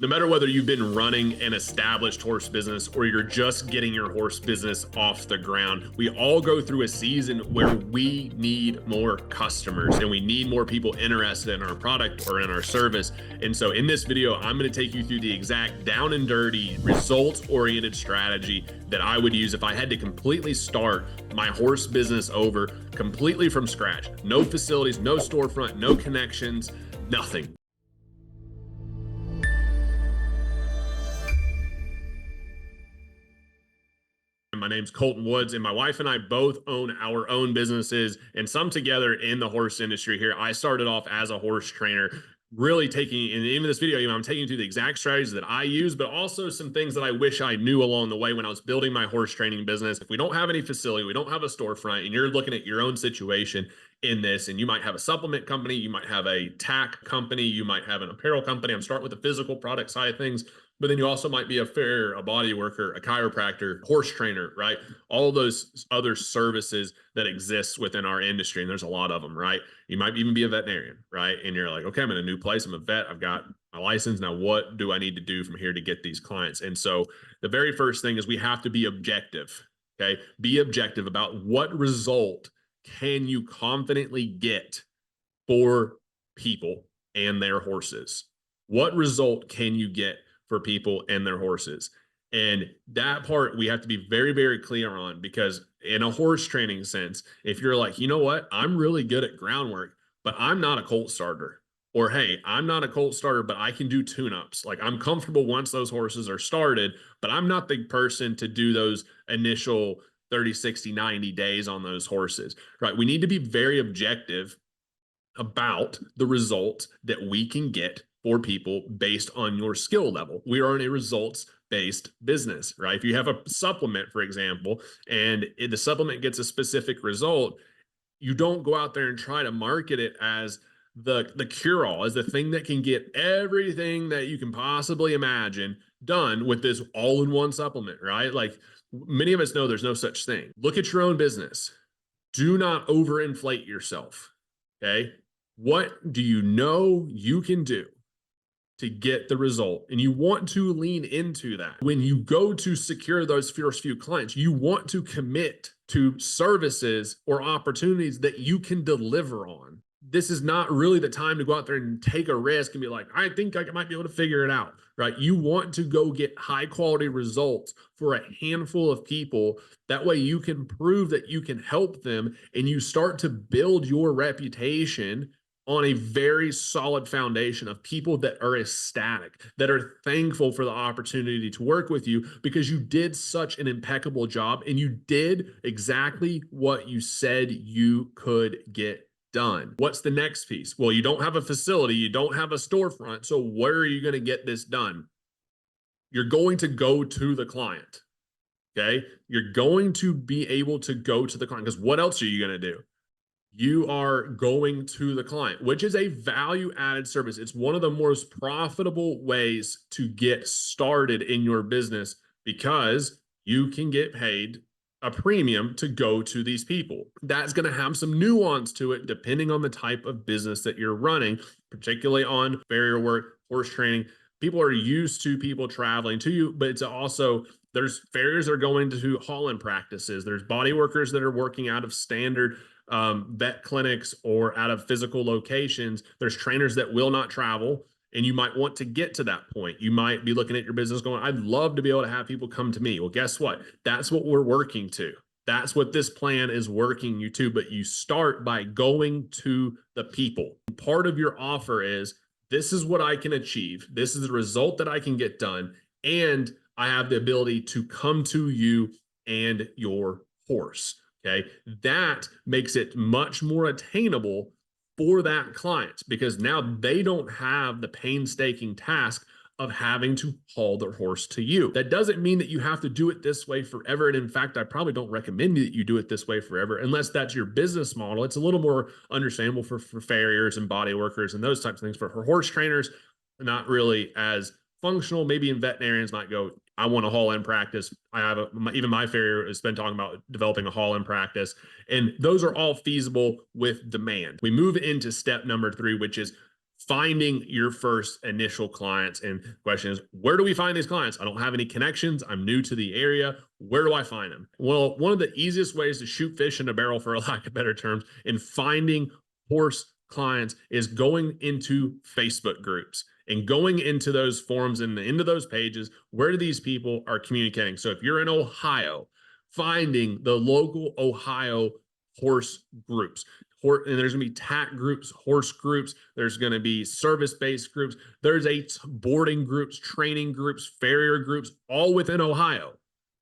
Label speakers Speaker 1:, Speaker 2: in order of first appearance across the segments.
Speaker 1: No matter whether you've been running an established horse business or you're just getting your horse business off the ground, we all go through a season where we need more customers and we need more people interested in our product or in our service. And so in this video, I'm going to take you through the exact down and dirty, results-oriented strategy that I would use if I had to completely start my horse business over completely from scratch. No facilities, no storefront, no connections, nothing. My name's Colton Woods, and my wife and I both own our own businesses and some together in the horse industry here. I started off as a horse trainer, really taking, and even this video, I'm taking you through the exact strategies that I use, but also some things that I wish I knew along the way when I was building my horse training business. If we don't have any facility, we don't have a storefront, and you're looking at your own situation in this, and you might have a supplement company, you might have a tack company, you might have an apparel company. I'm starting with the physical product side of things. But then you also might be a farrier, a body worker, a chiropractor, horse trainer, right? All those other services that exist within our industry. And there's a lot of them, right? You might even be a veterinarian, right? And you're like, okay, I'm in a new place. I'm a vet. I've got my license. Now, what do I need to do from here to get these clients? And so the very first thing is we have to be objective, okay? Be objective about what result can you confidently get for people and their horses? What result can you get for people and their horses? And that part we have to be very, very clear on, because in a horse training sense, if you're like, you know what, I'm really good at groundwork, but I'm not a colt starter, or hey, I'm not a colt starter, but I can do tune-ups. Like, I'm comfortable once those horses are started, but I'm not the person to do those initial 30, 60, 90 days on those horses, right? We need to be very objective about the results that we can get for people based on your skill level. We are in a results-based business, right? If you have a supplement, for example, and the supplement gets a specific result, you don't go out there and try to market it as the cure-all, as the thing that can get everything that you can possibly imagine done with this all-in-one supplement, right? Like, many of us know there's no such thing. Look at your own business. Do not overinflate yourself, okay? What do you know you can do to get the result? And you want to lean into that. When you go to secure those first few clients, you want to commit to services or opportunities that you can deliver on. This is not really the time to go out there and take a risk and be like, I think I might be able to figure it out, right? You want to go get high quality results for a handful of people. That way you can prove that you can help them, and you start to build your reputation on a very solid foundation of people that are ecstatic, that are thankful for the opportunity to work with you, because you did such an impeccable job and you did exactly what you said you could get done. What's the next piece? Well, you don't have a facility, you don't have a storefront, so where are you going to get this done? You're going to go to the client, okay? You're going to be able to go to the client, because what else are you going to do? You are going to the client, which is a value-added service. It's one of the most profitable ways to get started in your business, because you can get paid a premium to go to these people. That's going to have some nuance to it depending on the type of business that you're running, particularly on farrier work, horse training. People are used to people traveling to you, but it's also, there's farriers that are going to haul-in practices. There's body workers that are working out of standard vet clinics or out of physical locations. There's trainers that will not travel, and you might want to get to that point. You might be looking at your business going, I'd love to be able to have people come to me. Well, guess what? That's what we're working to. That's what this plan is working you to, but you start by going to the people. Part of your offer is, this is what I can achieve. This is the result that I can get done. And I have the ability to come to you and your horse. Okay, that makes it much more attainable for that client, because now they don't have the painstaking task of having to haul their horse to you. That doesn't mean that you have to do it this way forever. And in fact, I probably don't recommend that you do it this way forever, unless that's your business model. It's a little more understandable for farriers and body workers and those types of things. For horse trainers, not really as functional. Maybe in veterinarians might go, I want a haul-in practice. I have even my farrier has been talking about developing a haul-in practice, and those are all feasible with demand. We move into step number 3, which is finding your first initial clients. And the question is, where do we find these clients? I don't have any connections. I'm new to the area. Where do I find them? Well, one of the easiest ways to shoot fish in a barrel, for a lack of better terms, in finding horse clients is going into Facebook groups and going into those forums and into those pages where these people are communicating. So if you're in Ohio, finding the local Ohio horse groups. And there's going to be tack groups, horse groups. There's going to be service-based groups. There's boarding groups, training groups, farrier groups, all within Ohio.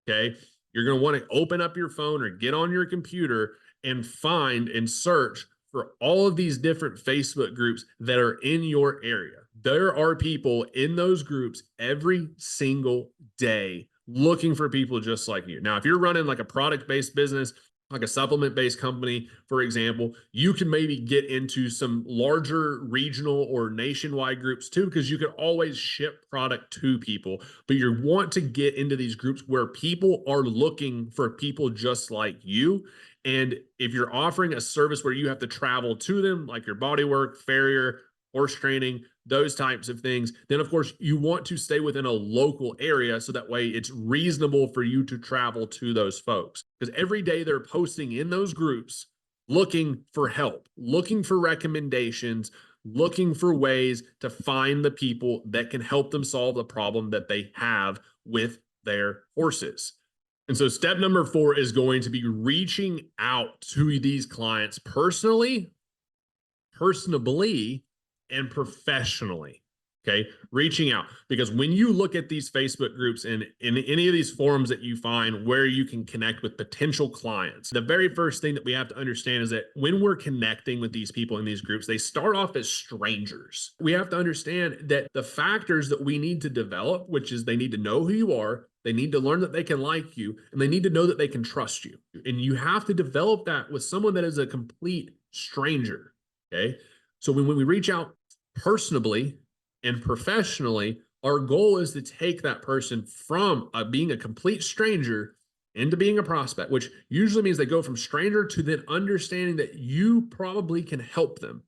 Speaker 1: Okay. You're going to want to open up your phone or get on your computer and find and search for all of these different Facebook groups that are in your area. There are people in those groups every single day looking for people just like you. Now, if you're running like a product-based business, like a supplement-based company, for example, you can maybe get into some larger regional or nationwide groups too, because you can always ship product to people. But you want to get into these groups where people are looking for people just like you. And if you're offering a service where you have to travel to them, like your bodywork, farrier, horse training, those types of things, then of course you want to stay within a local area so that way it's reasonable for you to travel to those folks. Because every day they're posting in those groups looking for help, looking for recommendations, looking for ways to find the people that can help them solve the problem that they have with their horses. And so step number 4 is going to be reaching out to these clients personally, and professionally. Okay. Reaching out, because when you look at these Facebook groups and in any of these forums that you find where you can connect with potential clients, the very first thing that we have to understand is that when we're connecting with these people in these groups, they start off as strangers. We have to understand that the factors that we need to develop, which is they need to know who you are, they need to learn that they can like you, and they need to know that they can trust you. And you have to develop that with someone that is a complete stranger. Okay. So when we reach out personally and professionally, our goal is to take that person from being a complete stranger into being a prospect, which usually means they go from stranger to then understanding that you probably can help them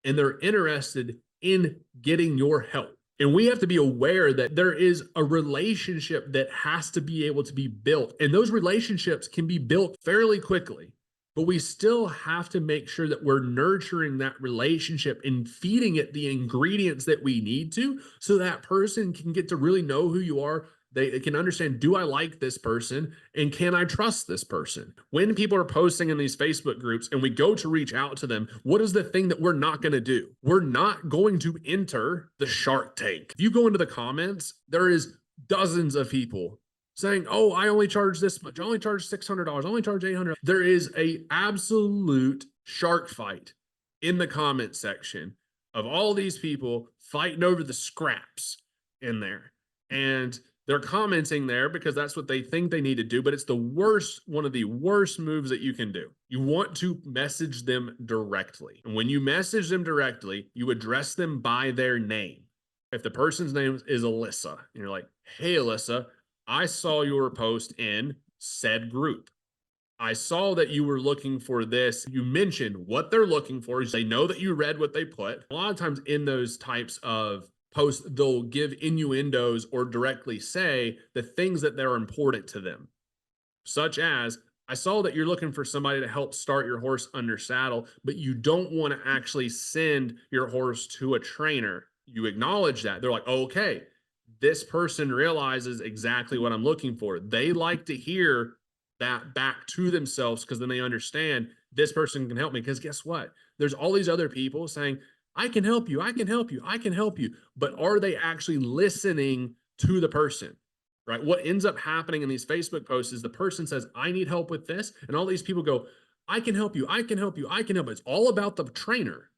Speaker 1: and they're interested in getting your help. And we have to be aware that there is a relationship that has to be able to be built. And those relationships can be built fairly quickly. But we still have to make sure that we're nurturing that relationship and feeding it the ingredients that we need to, so that person can get to really know who you are. They can understand, do I like this person? And can I trust this person? When people are posting in these Facebook groups and we go to reach out to them, what is the thing that we're not going to do? We're not going to enter the Shark Tank. If you go into the comments, there is dozens of people saying, oh, I only charge this much. I only charge $600. I only charge $800. There is a absolute shark fight in the comment section of all these people fighting over the scraps in there. And they're commenting there because that's what they think they need to do. But it's the worst, one of the worst moves that you can do. You want to message them directly. And when you message them directly, you address them by their name. If the person's name is Alyssa, and you're like, hey, Alyssa, I saw your post in said group. I saw that you were looking for this. You mentioned what they're looking for. They know that you read what they put. A lot of times in those types of posts, they'll give innuendos or directly say the things that they're important to them, such as, I saw that you're looking for somebody to help start your horse under saddle, but you don't want to actually send your horse to a trainer. You acknowledge that. They're like, oh, okay, this person realizes exactly what I'm looking for. They like to hear that back to themselves, because then they understand this person can help me. Because guess what? There's all these other people saying, I can help you, I can help you, I can help you. But are they actually listening to the person? Right? What ends up happening in these Facebook posts is the person says, I need help with this. And all these people go, I can help you, I can help you, I can help you. It's all about the trainer.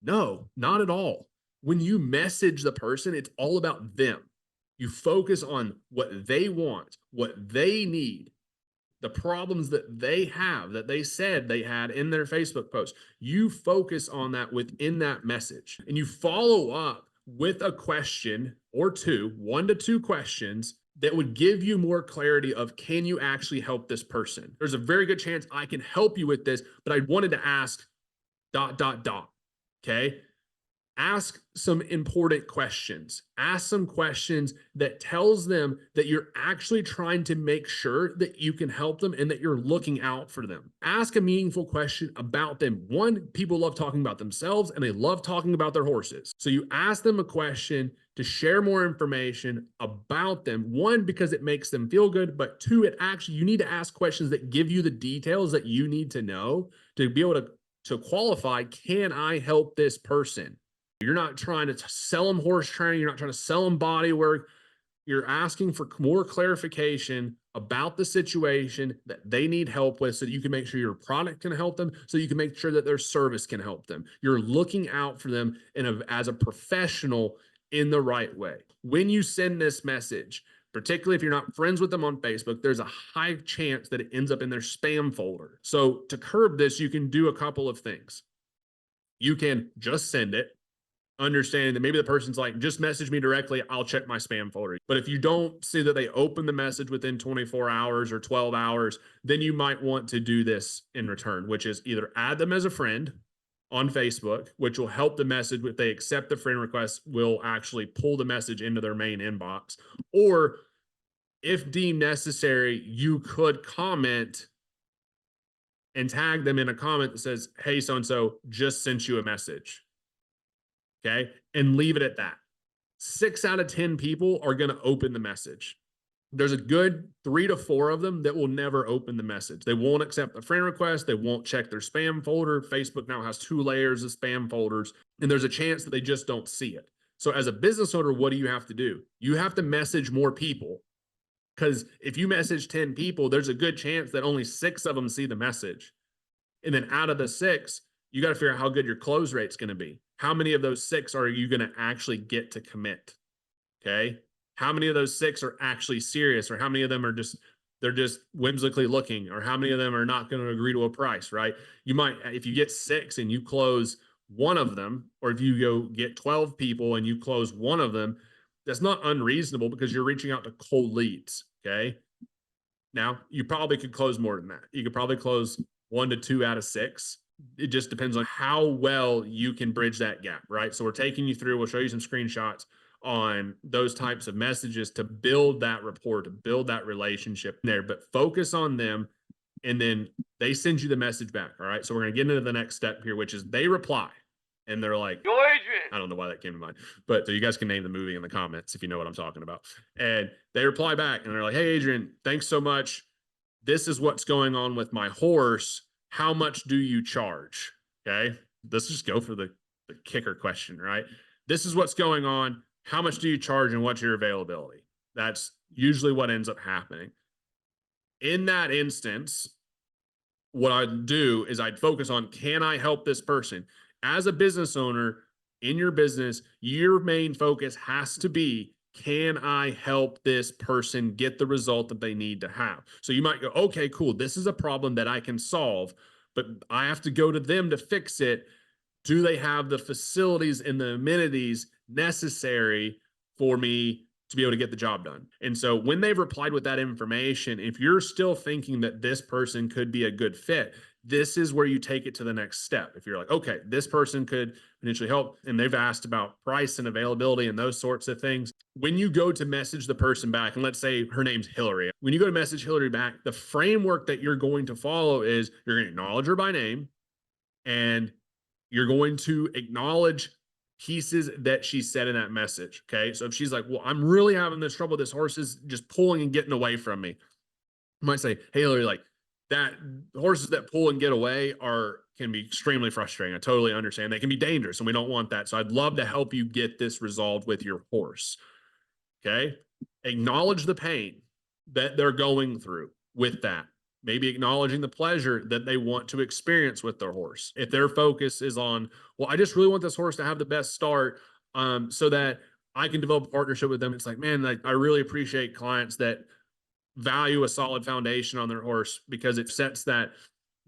Speaker 1: No, not at all. When you message the person, it's all about them. You focus on what they want, what they need, the problems that they have, that they said they had in their Facebook post. You focus on that within that message, and you follow up with a question or two, 1 to 2 questions that would give you more clarity of, can you actually help this person? There's a very good chance I can help you with this, but I wanted to ask ... Okay. Ask some important questions. Ask some questions that tells them that you're actually trying to make sure that you can help them and that you're looking out for them. Ask a meaningful question about them. One, people love talking about themselves and they love talking about their horses. So you ask them a question to share more information about them. One, because it makes them feel good, but two, you need to ask questions that give you the details that you need to know to be able to qualify, can I help this person? You're not trying to sell them horse training. You're not trying to sell them body work. You're asking for more clarification about the situation that they need help with so that you can make sure your product can help them, so you can make sure that their service can help them. You're looking out for them as a professional in the right way. When you send this message, particularly if you're not friends with them on Facebook, there's a high chance that it ends up in their spam folder. So to curb this, you can do a couple of things. You can just send it, understanding that maybe the person's like, just message me directly, I'll check my spam folder. But if you don't see that they open the message within 24 hours or 12 hours, then you might want to do this in return, which is either add them as a friend on Facebook, which will help the message. If they accept the friend request, will actually pull the message into their main inbox. Or if deemed necessary, you could comment and tag them in a comment that says, hey, so-and-so just sent you a message. Okay. And leave it at that. 6 out of 10 people are going to open the message. There's a good 3 to 4 of them that will never open the message. They won't accept the friend request. They won't check their spam folder. Facebook now has 2 layers of spam folders, and there's a chance that they just don't see it. So as a business owner, what do you have to do? You have to message more people, because if you message 10 people, there's a good chance that only 6 of them see the message. And then out of the 6, you got to figure out how good your close rate's going to be. How many of those 6 are you going to actually get to commit? Okay. How many of those 6 are actually serious, or how many of them are they're just whimsically looking, or how many of them are not going to agree to a price, right? You might, if you get 6 and you close one of them, or if you go get 12 people and you close one of them, that's not unreasonable because you're reaching out to cold leads. Okay. Now you probably could close more than that. You could probably close 1 to 2 out of 6. It just depends on how well you can bridge that gap, right? So we're taking you through, we'll show you some screenshots on those types of messages to build that rapport, to build that relationship there, but focus on them. And then they send you the message back. All right. So we're going to get into the next step here, which is they reply and they're like, I don't know why that came to mind, but so you guys can name the movie in the comments if you know what I'm talking about. And they reply back and they're like, hey, Adrian, thanks so much. This is what's going on with my horse. How much do you charge? Okay. Let's just go for the kicker question, right? This is what's going on. How much do you charge and what's your availability? That's usually what ends up happening. In that instance, what I'd do is I'd focus on, can I help this person? As a business owner in your business, your main focus has to be, can I help this person get the result that they need to have? So you might go, okay, cool. This is a problem that I can solve, but I have to go to them to fix it. Do they have the facilities and the amenities necessary for me to be able to get the job done? And so when they've replied with that information, if you're still thinking that this person could be a good fit, this is where you take it to the next step. If you're like, okay, this person could potentially help, and they've asked about price and availability and those sorts of things. When you go to message the person back, and let's say her name's Hillary, when you go to message Hillary back, the framework that you're going to follow is you're going to acknowledge her by name, and you're going to acknowledge pieces that she said in that message. Okay. So if she's like, well, I'm really having this trouble, this horse is just pulling and getting away from me, I might say, hey, Hillary, like, that horses that pull and get away can be extremely frustrating. I totally understand. They can be dangerous and we don't want that. So I'd love to help you get this resolved with your horse. Okay. Acknowledge the pain that they're going through with that. Maybe acknowledging the pleasure that they want to experience with their horse. If their focus is on, well, I just really want this horse to have the best start so that I can develop a partnership with them. It's like, man, like, I really appreciate clients that value a solid foundation on their horse because it sets that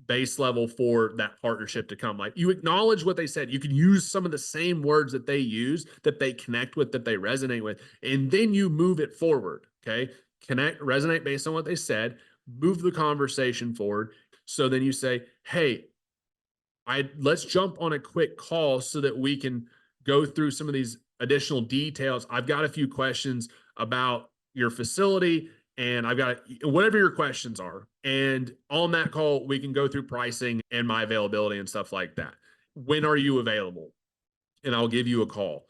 Speaker 1: base level for that partnership to come. Like, you acknowledge what they said. You can use some of the same words that they use, that they connect with, that they resonate with, and then you move it forward. Okay. Resonate based on what they said, move the conversation forward. So then you say, hey, let's jump on a quick call so that we can go through some of these additional details. I've got a few questions about your facility, and I've got whatever your questions are. And on that call, we can go through pricing and my availability and stuff like that. When are you available? And I'll give you a call.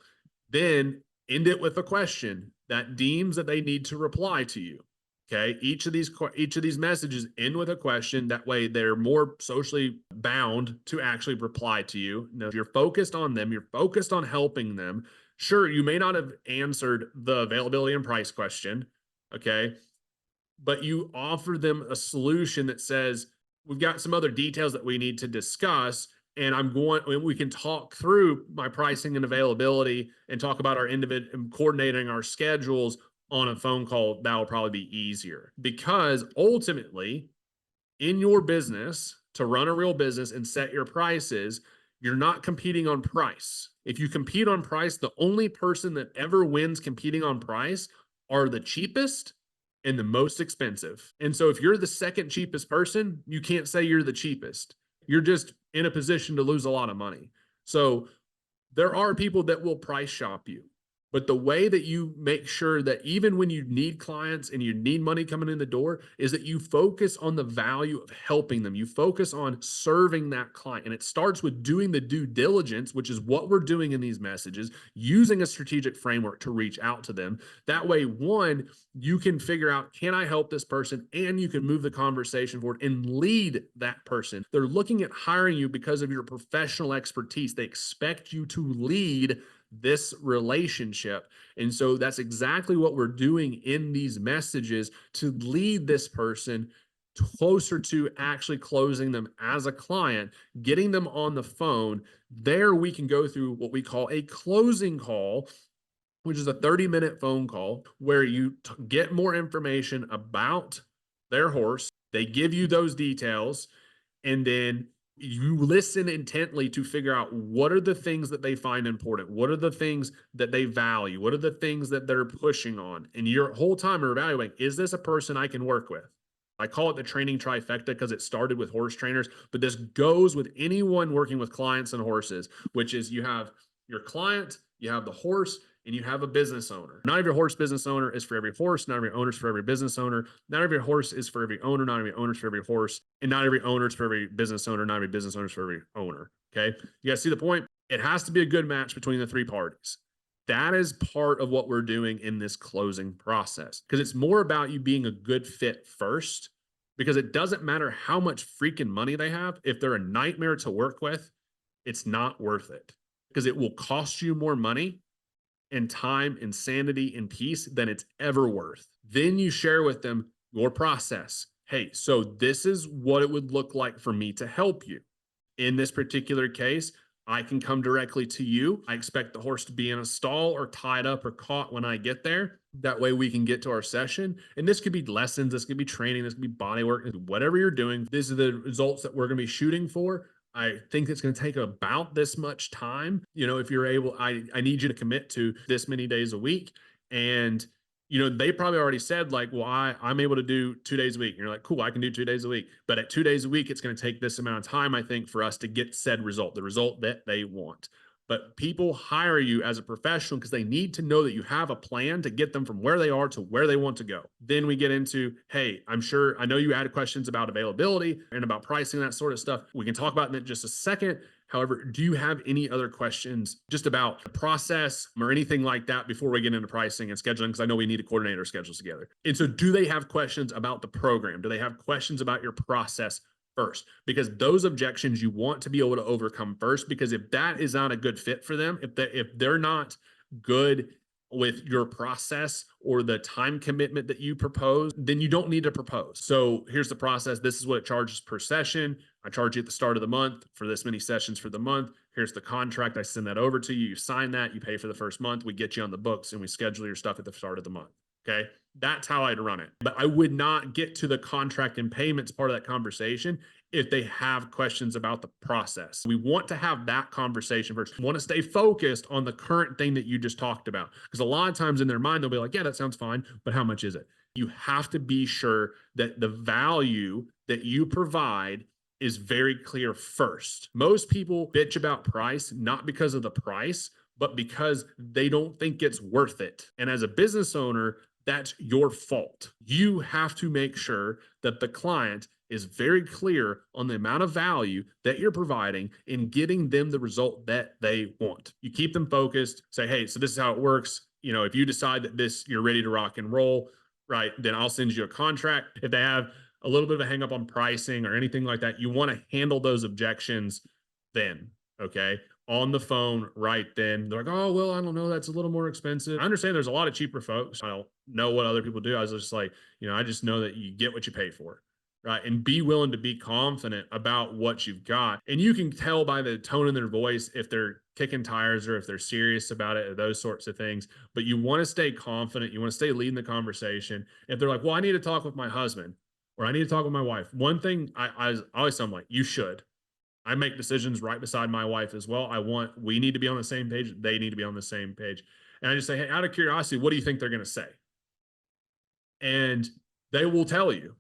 Speaker 1: Then end it with a question that deems that they need to reply to you. Okay. Each of these messages end with a question. That way they're more socially bound to actually reply to you. Now, if you're focused on them, you're focused on helping them. Sure, you may not have answered the availability and price question. Okay. But you offer them a solution that says, we've got some other details that we need to discuss. And we can talk through my pricing and availability and talk about our individual coordinating our schedules on a phone call. That will probably be easier, because ultimately in your business, to run a real business and set your prices, you're not competing on price. If you compete on price, the only person that ever wins competing on price are the cheapest and the most expensive. And so if you're the second cheapest person, you can't say you're the cheapest. You're just in a position to lose a lot of money. So there are people that will price shop you. But the way that you make sure that even when you need clients and you need money coming in the door is that you focus on the value of helping them. You focus on serving that client. And it starts with doing the due diligence, which is what we're doing in these messages, using a strategic framework to reach out to them. That way, one, you can figure out, can I help this person? And you can move the conversation forward and lead that person. They're looking at hiring you because of your professional expertise. They expect you to lead this relationship. And so that's exactly what we're doing in these messages, to lead this person closer to actually closing them as a client, getting them on the phone. There we can go through what we call a closing call, which is a 30-minute phone call where you get more information about their horse. They give you those details, and then you listen intently to figure out what are the things that they find important. What are the things that they value? What are the things that they're pushing on? And your whole time are evaluating, is this a person I can work with? I call it the training trifecta because it started with horse trainers, but this goes with anyone working with clients and horses, which is you have your client, you have the horse, and you have a business owner. Not every horse business owner is for every horse. Not every owner is for every business owner. Not every horse is for every owner. Not every owner is for every horse. And not every owner is for every business owner. Not every business owner is for every owner. Okay. You guys see the point? It has to be a good match between the three parties. That is part of what we're doing in this closing process, because it's more about you being a good fit first, because it doesn't matter how much freaking money they have. If they're a nightmare to work with, it's not worth it, because it will cost you more money and time and sanity and peace than it's ever worth. Then you share with them your process. Hey, so this is what it would look like for me to help you. In this particular case, I can come directly to you. I expect the horse to be in a stall or tied up or caught when I get there. That way we can get to our session. And this could be lessons, this could be training, this could be body work, whatever you're doing. These are the results that we're going to be shooting for. I think it's going to take about this much time. You know, if you're able, I need you to commit to this many days a week. And, you know, they probably already said like, well, I'm able to do 2 days a week. And you're like, cool, I can do 2 days a week. But at 2 days a week, it's going to take this amount of time, I think, for us to get said result, the result that they want. But people hire you as a professional because they need to know that you have a plan to get them from where they are to where they want to go. Then we get into, hey, I know you had questions about availability and about pricing, that sort of stuff. We can talk about that in just a second. However, do you have any other questions just about the process or anything like that before we get into pricing and scheduling? Because I know we need to coordinate our schedules together. And so do they have questions about the program? Do they have questions about your process first? Because those objections you want to be able to overcome first, because if that is not a good fit for them, if they're not good with your process or the time commitment that you propose, then you don't need to propose. So here's the process. This is what it charges per session. I charge you at the start of the month for this many sessions for the month. Here's the contract. I send that over to you. You sign that. You pay for the first month. We get you on the books and we schedule your stuff at the start of the month. Okay. That's how I'd run it. But I would not get to the contract and payments part of that conversation if they have questions about the process. We want to have that conversation first. We want to stay focused on the current thing that you just talked about. Because a lot of times in their mind, they'll be like, yeah, that sounds fine, but how much is it? You have to be sure that the value that you provide is very clear first. Most people bitch about price, not because of the price, but because they don't think it's worth it. And as a business owner, that's your fault. You have to make sure that the client is very clear on the amount of value that you're providing in getting them the result that they want. You keep them focused, say, hey, so this is how it works. If you decide that you're ready to rock and roll, right, then I'll send you a contract. If they have a little bit of a hang up on pricing or anything like that, you want to handle those objections then, okay? On the phone right then. They're like, oh, well, I don't know. That's a little more expensive. I understand there's a lot of cheaper folks. I don't know what other people do. I was just like, I just know that you get what you pay for. Right. And be willing to be confident about what you've got. And you can tell by the tone in their voice if they're kicking tires or if they're serious about it or those sorts of things. But you want to stay confident. You want to stay leading the conversation. If they're like, well, I need to talk with my husband or I need to talk with my wife. One thing I always tell them, like, you should. I make decisions right beside my wife as well. We need to be on the same page. They need to be on the same page. And I just say, hey, out of curiosity, what do you think they're going to say? And they will tell you.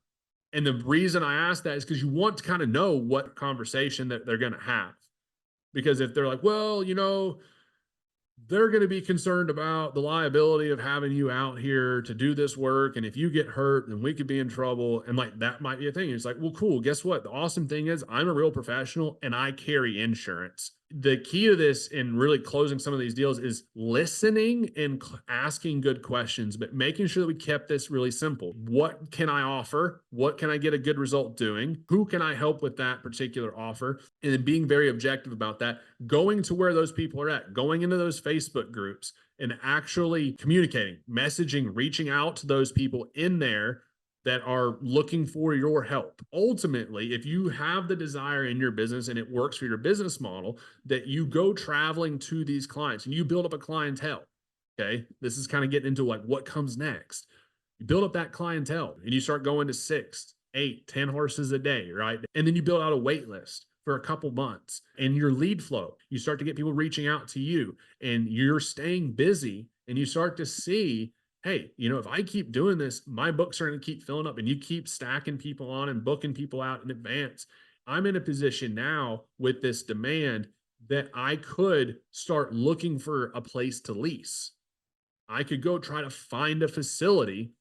Speaker 1: And the reason I ask that is because you want to kind of know what conversation that they're going to have. Because if they're like, well, they're going to be concerned about the liability of having you out here to do this work. And if you get hurt, then we could be in trouble. And like, that might be a thing. It's like, well, cool. Guess what? The awesome thing is I'm a real professional and I carry insurance. The key to this in really closing some of these deals is listening and asking good questions, but making sure that we kept this really simple. What can I offer? What can I get a good result doing? Who can I help with that particular offer? And then being very objective about that, going to where those people are at, going into those Facebook groups and actually communicating, messaging, reaching out to those people in there that are looking for your help. Ultimately, if you have the desire in your business and it works for your business model, that you go traveling to these clients and you build up a clientele. Okay. This is kind of getting into like what comes next. You build up that clientele and you start going to 6, 8, 10 horses a day, right? And then you build out a wait list for a couple months and your lead flow, you start to get people reaching out to you and you're staying busy and you start to see, hey, if I keep doing this, my books are going to keep filling up and you keep stacking people on and booking people out in advance. I'm in a position now with this demand that I could start looking for a place to lease. I could go try to find a facility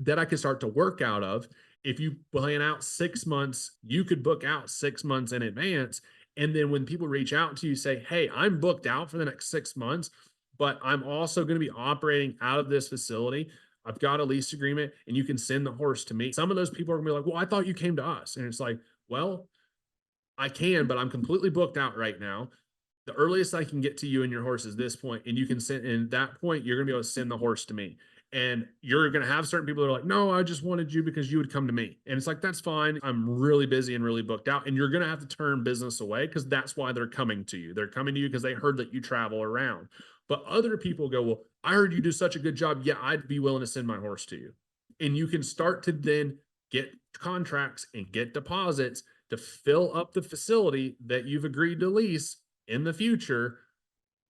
Speaker 1: that I could start to work out of. If you plan out 6 months, you could book out 6 months in advance. And then when people reach out to you, say, hey, I'm booked out for the next 6 months, but I'm also going to be operating out of this facility. I've got a lease agreement and you can send the horse to me. Some of those people are going to be like, well, I thought you came to us. And it's like, well, I can, but I'm completely booked out right now. The earliest I can get to you and your horse is this point, and you can send, and at that point, you're going to be able to send the horse to me. And you're going to have certain people that are like, no, I just wanted you because you would come to me. And it's like, that's fine. I'm really busy and really booked out. And you're going to have to turn business away because that's why they're coming to you. They're coming to you because they heard that you travel around. But other people go, well, I heard you do such a good job. Yeah, I'd be willing to send my horse to you. And you can start to then get contracts and get deposits to fill up the facility that you've agreed to lease in the future.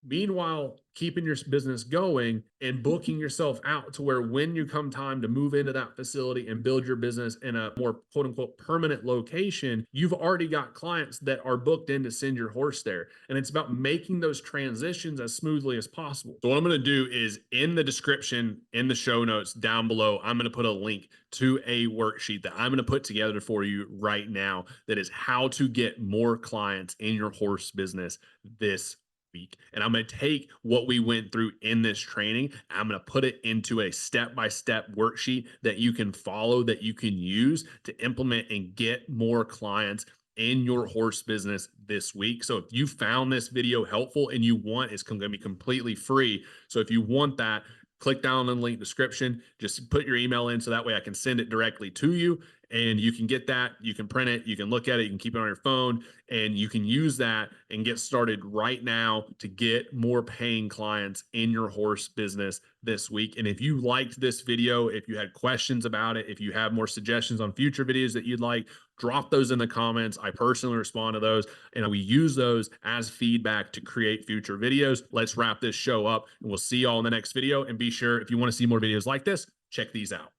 Speaker 1: Meanwhile, keeping your business going and booking yourself out to where when you come time to move into that facility and build your business in a more quote unquote permanent location, you've already got clients that are booked in to send your horse there. And it's about making those transitions as smoothly as possible. So what I'm going to do is in the description, in the show notes down below, I'm going to put a link to a worksheet that I'm going to put together for you right now. That is how to get more clients in your horse business this week. And I'm going to take what we went through in this training. I'm going to put it into a step-by-step worksheet that you can follow, that you can use to implement and get more clients in your horse business this week. So if you found this video helpful and you want, it's going to be completely free. So if you want that, click down on the link description, just put your email in so that way I can send it directly to you and you can get that, you can print it, you can look at it, you can keep it on your phone, and you can use that and get started right now to get more paying clients in your horse business this week. And if you liked this video, if you had questions about it, if you have more suggestions on future videos that you'd like, drop those in the comments. I personally respond to those and we use those as feedback to create future videos. Let's wrap this show up and we'll see y'all in the next video. And be sure, if you want to see more videos like this, check these out.